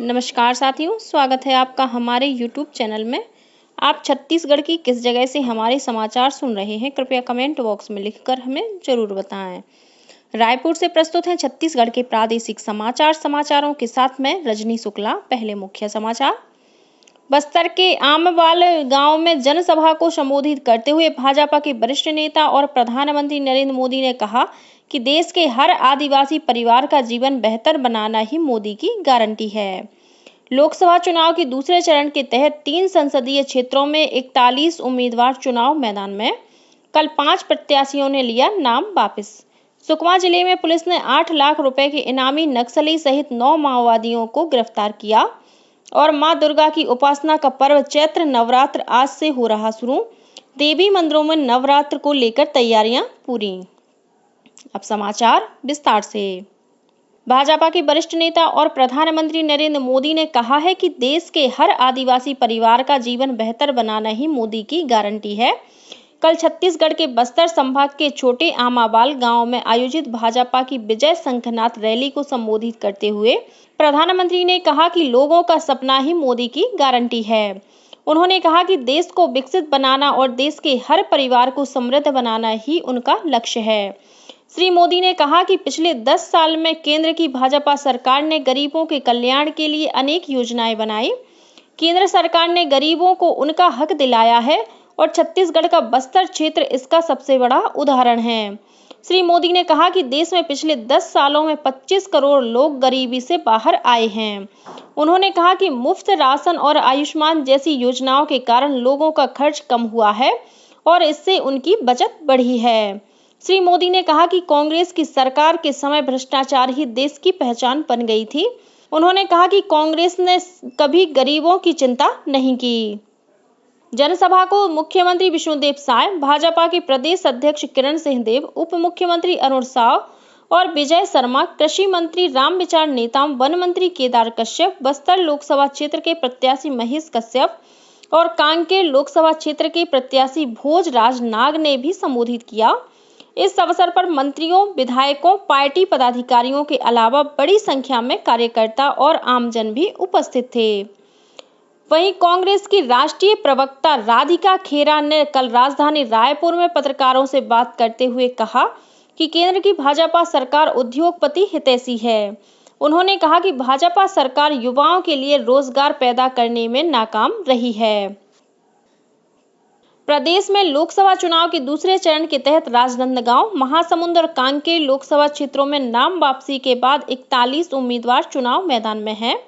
नमस्कार साथियों, स्वागत है आपका हमारे यूट्यूब चैनल में। आप छत्तीसगढ़ की किस जगह से हमारे समाचार सुन रहे हैं, कृपया कमेंट बॉक्स में लिखकर हमें जरूर बताएं। रायपुर से प्रस्तुत हैं छत्तीसगढ़ के प्रादेशिक समाचारों के साथ मैं रजनी शुक्ला। पहले मुख्य समाचार। बस्तर के आमवाल गांव में जनसभा को संबोधित करते हुए भाजपा के वरिष्ठ नेता और प्रधानमंत्री नरेंद्र मोदी ने कहा कि देश के हर आदिवासी परिवार का जीवन बेहतर बनाना ही मोदी की गारंटी है। लोकसभा चुनाव के दूसरे चरण के तहत 3 संसदीय क्षेत्रों में 41 उम्मीदवार चुनाव मैदान में। कल 5 प्रत्याशियों ने लिया नाम वापस। सुकमा जिले में पुलिस ने 8 लाख रुपए के इनामी नक्सली सहित 9 माओवादियों को गिरफ्तार किया। और मां दुर्गा की उपासना का पर्व चैत्र नवरात्र आज से हो रहा शुरू। देवी मंदिरों में नवरात्र को लेकर तैयारियां पूरी। अब समाचार विस्तार से। भाजपा के वरिष्ठ नेता और प्रधानमंत्री नरेंद्र मोदी ने कहा है कि देश के हर आदिवासी परिवार का जीवन बेहतर बनाना ही मोदी की गारंटी है। कल छत्तीसगढ़ के बस्तर संभाग के छोटे आमावाल गांव में आयोजित भाजपा की विजय शंखनाद रैली को संबोधित करते हुए प्रधानमंत्री ने कहा कि लोगों का सपना ही मोदी की गारंटी है। उन्होंने कहा कि देश को विकसित बनाना और देश के हर परिवार को समृद्ध बनाना ही उनका लक्ष्य है। श्री मोदी ने कहा कि पिछले 10 साल में केंद्र की भाजपा सरकार ने गरीबों के कल्याण के लिए अनेक योजनाएं बनाई। केंद्र सरकार ने गरीबों को उनका हक दिलाया है और छत्तीसगढ़ का बस्तर क्षेत्र इसका सबसे बड़ा उदाहरण है। श्री मोदी ने कहा कि देश में पिछले 10 सालों में 25 करोड़ लोग गरीबी से बाहर आए हैं। उन्होंने कहा कि मुफ्त राशन और आयुष्मान जैसी योजनाओं के कारण लोगों का खर्च कम हुआ है और इससे उनकी बचत बढ़ी है। श्री मोदी ने कहा कि कांग्रेस की सरकार के समय भ्रष्टाचार ही देश की पहचान बन गई थी। उन्होंने कहा कि कांग्रेस ने कभी गरीबों की चिंता नहीं की। जनसभा को मुख्यमंत्री विष्णुदेव साय, भाजपा के प्रदेश अध्यक्ष किरण सिंहदेव, उप मुख्यमंत्री अरुण साव और विजय शर्मा, कृषि मंत्री रामविचार नेताम, वन मंत्री केदार कश्यप, बस्तर लोकसभा क्षेत्र के प्रत्याशी महेश कश्यप और कांकेर लोकसभा क्षेत्र के प्रत्याशी भोजराज नाग ने भी संबोधित किया। इस अवसर पर मंत्रियों, विधायकों, पार्टी पदाधिकारियों के अलावा बड़ी संख्या में कार्यकर्ता और आमजन भी उपस्थित थे। वहीं कांग्रेस की राष्ट्रीय प्रवक्ता राधिका खेरा ने कल राजधानी रायपुर में पत्रकारों से बात करते हुए कहा कि केंद्र की भाजपा सरकार उद्योगपति हितैषी है। उन्होंने कहा कि भाजपा सरकार युवाओं के लिए रोजगार पैदा करने में नाकाम रही है। प्रदेश में लोकसभा चुनाव के दूसरे चरण के तहत राजनांदगांव, महासमुंद और कांकेर लोकसभा क्षेत्रों में नाम वापसी के बाद 41 उम्मीदवार चुनाव मैदान में हैं।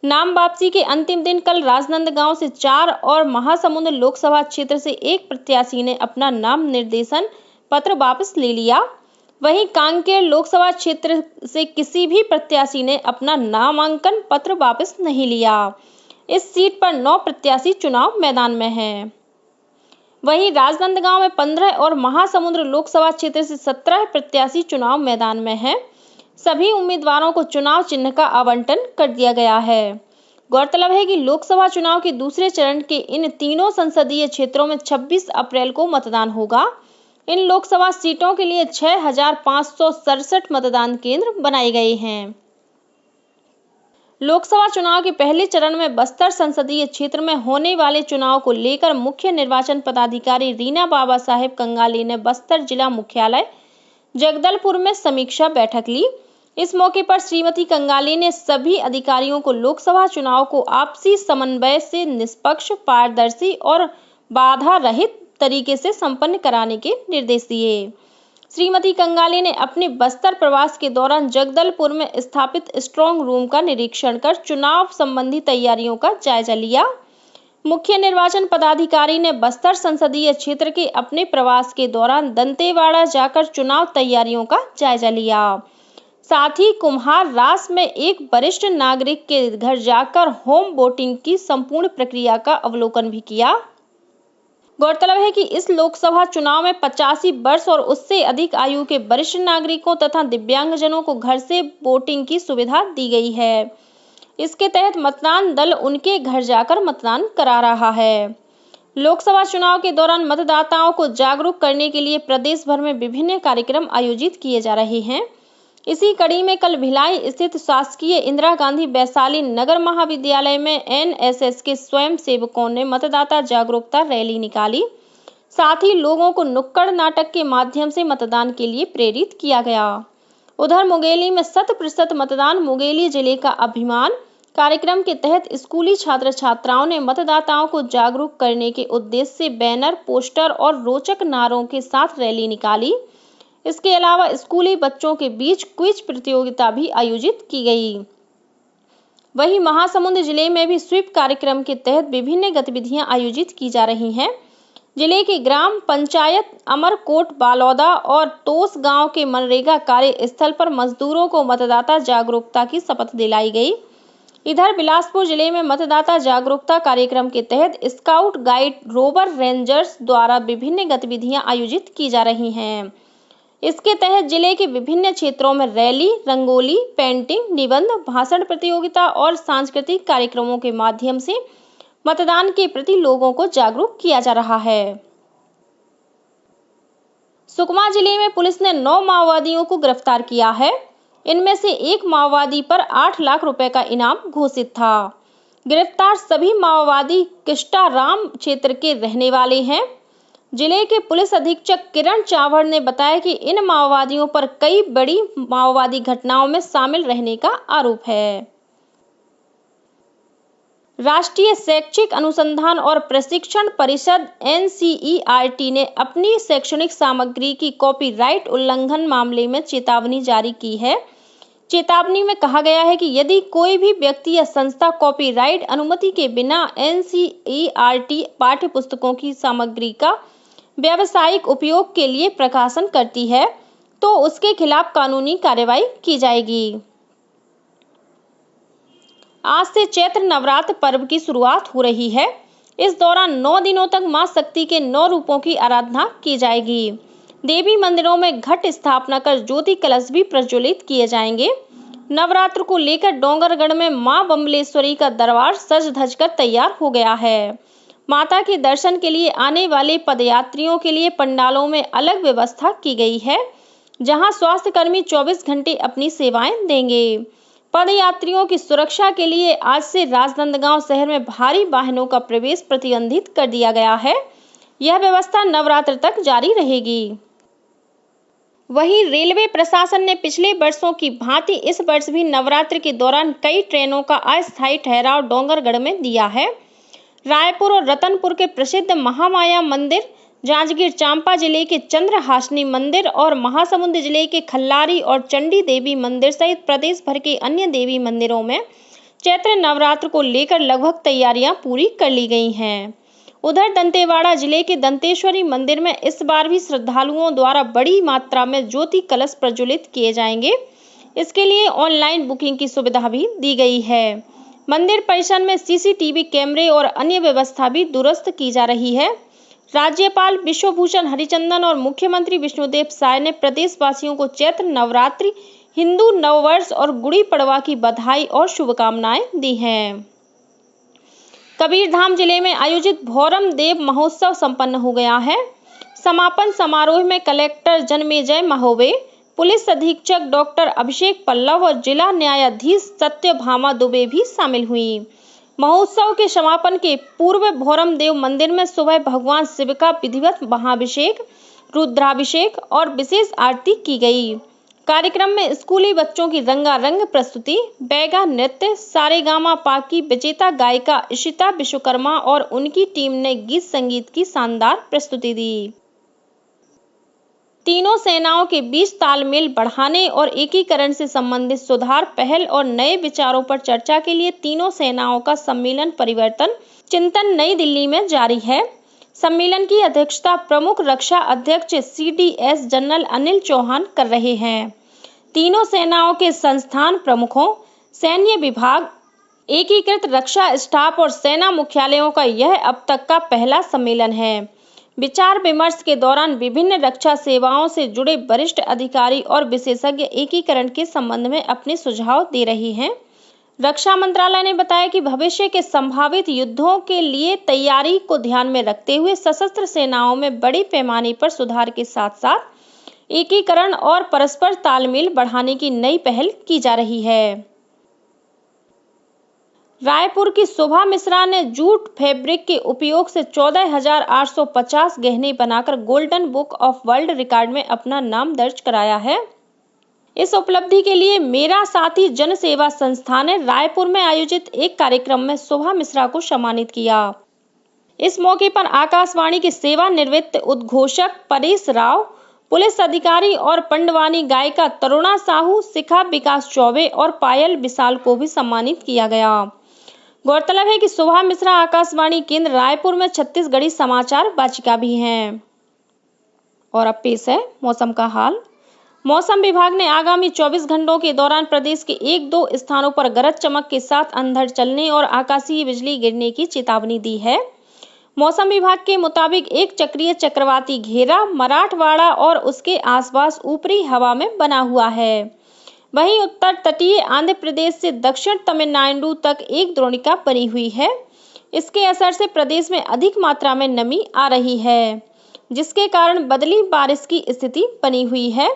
नाम वापसी के अंतिम दिन कल राजनांदगांव से 4 और महासमुंद लोकसभा क्षेत्र से 1 प्रत्याशी ने अपना नाम निर्देशन पत्र वापस ले लिया। वहीं कांकेर लोकसभा क्षेत्र से किसी भी प्रत्याशी ने अपना नामांकन पत्र वापस नहीं लिया। इस सीट पर 9 प्रत्याशी चुनाव मैदान में हैं। वहीं राजनांदगांव में 15 और महासमुंद लोकसभा क्षेत्र से 17 प्रत्याशी चुनाव मैदान में हैं। सभी उम्मीदवारों को चुनाव चिन्ह का आवंटन कर दिया गया है। गौरतलब है कि लोकसभा चुनाव के दूसरे चरण के इन तीनों संसदीय क्षेत्रों में 26 अप्रैल को मतदान होगा। इन लोकसभा सीटों के लिए 6,567 मतदान केंद्र बनाए गए हैं। लोकसभा चुनाव के पहले चरण में बस्तर संसदीय क्षेत्र में होने वाले चुनाव को लेकर मुख्य निर्वाचन पदाधिकारी रीना बाबा साहेब कंगाले ने बस्तर जिला मुख्यालय जगदलपुर में समीक्षा बैठक ली। इस मौके पर श्रीमती कंगाले ने सभी अधिकारियों को लोकसभा चुनाव को आपसी समन्वय से निष्पक्ष, पारदर्शी और बाधा रहित तरीके से संपन्न कराने के निर्देश दिए। श्रीमती कंगाले ने अपने बस्तर प्रवास के दौरान जगदलपुर में स्थापित स्ट्रांग रूम का निरीक्षण कर चुनाव संबंधी तैयारियों का जायजा लिया। मुख्य निर्वाचन पदाधिकारी ने बस्तर संसदीय क्षेत्र के अपने प्रवास के दौरान दंतेवाड़ा जाकर चुनाव तैयारियों का जायजा लिया। साथ ही कुम्हार रास में एक वरिष्ठ नागरिक के घर जाकर होम वोटिंग की संपूर्ण प्रक्रिया का अवलोकन भी किया। गौरतलब है कि इस लोकसभा चुनाव में 85 वर्ष और उससे अधिक आयु के वरिष्ठ नागरिकों तथा दिव्यांगजनों को घर से वोटिंग की सुविधा दी गई है। इसके तहत मतदान दल उनके घर जाकर मतदान करा रहा है। लोकसभा चुनाव के दौरान मतदाताओं को जागरूक करने के लिए प्रदेश भर में विभिन्न कार्यक्रम आयोजित किए जा रहे हैं। इसी कड़ी में कल भिलाई स्थित शासकीय इंदिरा गांधी वैशाली नगर महाविद्यालय में एनएसएस के स्वयं सेवकों ने मतदाता जागरूकता रैली निकाली। साथ ही लोगों को नुक्कड़ नाटक के माध्यम से मतदान के लिए प्रेरित किया गया। उधर मुंगेली में 100% मतदान मुंगेली जिले का अभिमान कार्यक्रम के तहत स्कूली छात्र छात्राओं ने मतदाताओं को जागरूक करने के उद्देश्य से बैनर, पोस्टर और रोचक नारों के साथ रैली निकाली। इसके अलावा स्कूली बच्चों के बीच क्विज प्रतियोगिता भी आयोजित की गई। वहीं महासमुंद जिले में भी स्वीप कार्यक्रम के तहत विभिन्न गतिविधियां आयोजित की जा रही हैं। जिले की ग्राम पंचायत अमरकोट बालौदा और तोस गांव के मनरेगा कार्य स्थल पर मजदूरों को मतदाता जागरूकता की शपथ दिलाई गई। इधर बिलासपुर जिले में मतदाता जागरूकता कार्यक्रम के तहत स्काउट गाइड रोवर रेंजर्स द्वारा विभिन्न गतिविधियां आयोजित की जा रही हैं। इसके तहत जिले के विभिन्न क्षेत्रों में रैली, रंगोली, पेंटिंग, निबंध, भाषण प्रतियोगिता और सांस्कृतिक कार्यक्रमों के माध्यम से मतदान के प्रति लोगों को जागरूक किया जा रहा है। सुकमा जिले में पुलिस ने 9 माओवादियों को गिरफ्तार किया है। इनमें से एक माओवादी पर 8 लाख रुपए का इनाम घोषित था। गिरफ्तार सभी माओवादी किष्टाराम क्षेत्र के रहने वाले हैं। जिले के पुलिस अधीक्षक किरण चावड़ ने बताया कि इन माओवादियों पर कई बड़ी माओवादी घटनाओं में शामिल रहने का आरोप है। राष्ट्रीय शैक्षिक अनुसंधान और प्रशिक्षण परिषद NCERT ने अपनी शैक्षणिक सामग्री की कॉपीराइट उल्लंघन मामले में चेतावनी जारी की है। चेतावनी में कहा गया है कि यदि कोई भी व्यक्ति या संस्था कॉपीराइट अनुमति के बिना NCERT पाठ्यपुस्तकों की सामग्री का व्यावसायिक उपयोग के लिए प्रकाशन करती है तो उसके खिलाफ कानूनी कार्रवाई की जाएगी। आज से चैत्र नवरात्र पर्व की शुरुआत हो रही है। इस दौरान 9 दिनों तक मां शक्ति के 9 रूपों की आराधना की जाएगी। देवी मंदिरों में घट स्थापना कर ज्योति कलश भी प्रज्वलित किए जाएंगे। नवरात्र को लेकर डोंगरगढ़ में मां बम्बलेश्वरी का दरबार सज धज कर तैयार हो गया है। माता के दर्शन के लिए आने वाले पदयात्रियों के लिए पंडालों में अलग व्यवस्था की गई है, जहां स्वास्थ्यकर्मी 24 घंटे अपनी सेवाएं देंगे। पदयात्रियों की सुरक्षा के लिए आज से राजनांदगांव शहर में भारी वाहनों का प्रवेश प्रतिबंधित कर दिया गया है। यह व्यवस्था नवरात्र तक जारी रहेगी। वहीं रेलवे प्रशासन ने पिछले वर्षों की भांति इस वर्ष भी नवरात्र के दौरान कई ट्रेनों का अस्थायी ठहराव डोंगरगढ़ में दिया है। रायपुर और रतनपुर के प्रसिद्ध महामाया मंदिर, जांजगीर चांपा जिले के चंद्रहासिनी मंदिर और महासमुंद जिले के खल्लारी और चंडी देवी मंदिर सहित प्रदेश भर के अन्य देवी मंदिरों में चैत्र नवरात्र को लेकर लगभग तैयारियां पूरी कर ली गई हैं। उधर दंतेवाड़ा जिले के दंतेश्वरी मंदिर में इस बार भी श्रद्धालुओं द्वारा बड़ी मात्रा में ज्योति कलश प्रज्वलित किए जाएंगे। इसके लिए ऑनलाइन बुकिंग की सुविधा भी दी गई है। मंदिर परिसर में CCTV कैमरे और अन्य व्यवस्था भी दुरुस्त की जा रही है। राज्यपाल विश्वभूषण हरिचंदन और मुख्यमंत्री विष्णुदेव साय ने प्रदेशवासियों को चैत्र नवरात्रि, हिंदू नववर्ष और गुड़ी पड़वा की बधाई और शुभकामनाएं दी हैं। कबीरधाम जिले में आयोजित भौरम देव महोत्सव संपन्न हो गया है। समापन समारोह में कलेक्टर जन्मेजय महोबे, पुलिस अधीक्षक डॉक्टर अभिषेक पल्लव और जिला न्यायाधीश सत्यभामा दुबे भी शामिल हुई। महोत्सव के समापन के पूर्व भौरम देव मंदिर में सुबह भगवान शिव का विधिवत महाभिषेक, रुद्राभिषेक और विशेष आरती की गई। कार्यक्रम में स्कूली बच्चों की रंगारंग प्रस्तुति, बैगा नृत्य, सारेगामा पाकी विजेता गायिका इशिता विश्वकर्मा और उनकी टीम ने गीत संगीत की शानदार प्रस्तुति दी। तीनों सेनाओं के बीच तालमेल बढ़ाने और एकीकरण से संबंधित सुधार, पहल और नए विचारों पर चर्चा के लिए तीनों सेनाओं का सम्मेलन परिवर्तन चिंतन नई दिल्ली में जारी है। सम्मेलन की अध्यक्षता प्रमुख रक्षा अध्यक्ष CDS जनरल अनिल चौहान कर रहे हैं। तीनों सेनाओं के संस्थान प्रमुखों, सैन्य विभाग, एकीकृत रक्षा स्टाफ और सेना मुख्यालयों का यह अब तक का पहला सम्मेलन है। विचार विमर्श के दौरान विभिन्न रक्षा सेवाओं से जुड़े वरिष्ठ अधिकारी और विशेषज्ञ एकीकरण के संबंध में अपने सुझाव दे रहे हैं। रक्षा मंत्रालय ने बताया कि भविष्य के संभावित युद्धों के लिए तैयारी को ध्यान में रखते हुए सशस्त्र सेनाओं में बड़े पैमाने पर सुधार के साथ साथ एकीकरण और परस्पर तालमेल बढ़ाने की नई पहल की जा रही है। रायपुर की शोभा मिश्रा ने जूट फैब्रिक के उपयोग से 14,850 गहने बनाकर golden book of world record में अपना नाम दर्ज कराया है। इस उपलब्धि के लिए मेरा साथी जन सेवा संस्था ने रायपुर में आयोजित एक कार्यक्रम में शोभा मिश्रा को सम्मानित किया। इस मौके पर आकाशवाणी के सेवानिवृत्त उद्घोषक परेश राव, पुलिस अधिकारी और पंडवानी गायिका तरुणा साहू, शिखा विकास चौबे और पायल विशाल को भी सम्मानित किया गया। गौरतलब है कि शोभा मिश्रा आकाशवाणी केंद्र रायपुर में छत्तीसगढ़ी समाचार वाचिका भी हैं। और अब पेश है मौसम का हाल। मौसम विभाग ने आगामी 24 घंटों के दौरान प्रदेश के 1-2 स्थानों पर गरज चमक के साथ अंधड़ चलने और आकाशीय बिजली गिरने की चेतावनी दी है। मौसम विभाग के मुताबिक एक चक्रीय चक्रवाती घेरा मराठवाड़ा और उसके आसपास ऊपरी हवा में बना हुआ है। वहीं उत्तर तटीय आंध्र प्रदेश से दक्षिण तमिलनाडु तक एक द्रोणिका बनी हुई है। इसके असर से प्रदेश में अधिक मात्रा में नमी आ रही है, जिसके कारण बदली बारिश की स्थिति बनी हुई है।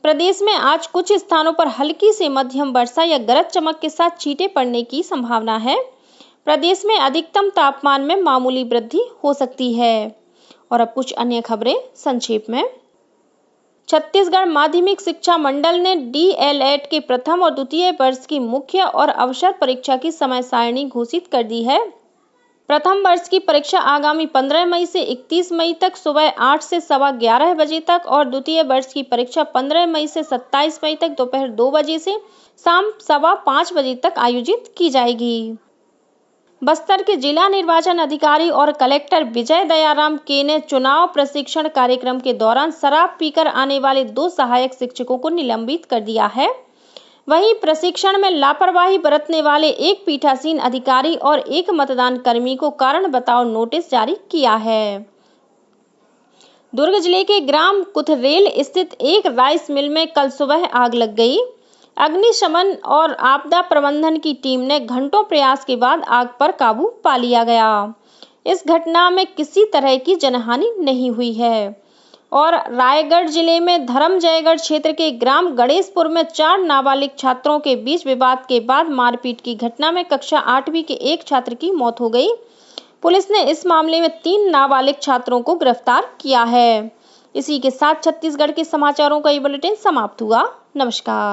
प्रदेश में आज कुछ स्थानों पर हल्की से मध्यम वर्षा या गरज चमक के साथ छींटे पड़ने की संभावना है। प्रदेश में अधिकतम तापमान में मामूली वृद्धि हो सकती है। और अब कुछ अन्य खबरें संक्षेप में। छत्तीसगढ़ माध्यमिक शिक्षा मंडल ने DLED के प्रथम और द्वितीय वर्ष की मुख्य और अवसर परीक्षा की समय सारणी घोषित कर दी है। प्रथम वर्ष की परीक्षा आगामी 15 मई से 31 मई तक सुबह 8 से सवा 11 बजे तक और द्वितीय वर्ष की परीक्षा 15 मई से 27 मई तक दोपहर 2 बजे से शाम सवा 5 बजे तक आयोजित की जाएगी। बस्तर के जिला निर्वाचन अधिकारी और कलेक्टर विजय दयाराम के ने चुनाव प्रशिक्षण कार्यक्रम के दौरान शराब पीकर आने वाले 2 सहायक शिक्षकों को निलंबित कर दिया है। वहीं प्रशिक्षण में लापरवाही बरतने वाले एक पीठासीन अधिकारी और एक मतदान कर्मी को कारण बताओ नोटिस जारी किया है। दुर्ग जिले के ग्राम कुथरेल स्थित एक राइस मिल में कल सुबह आग लग गई। अग्निशमन और आपदा प्रबंधन की टीम ने घंटों प्रयास के बाद आग पर काबू पा लिया गया। इस घटना में किसी तरह की जनहानि नहीं हुई है। और रायगढ़ जिले में धर्मजयगढ़ क्षेत्र के ग्राम गणेशपुर में 4 नाबालिग छात्रों के बीच विवाद के बाद मारपीट की घटना में कक्षा 8वीं के एक छात्र की मौत हो गई। पुलिस ने इस मामले में 3 नाबालिग छात्रों को गिरफ्तार किया है। इसी के साथ छत्तीसगढ़ के समाचारों का ये बुलेटिन समाप्त हुआ। नमस्कार।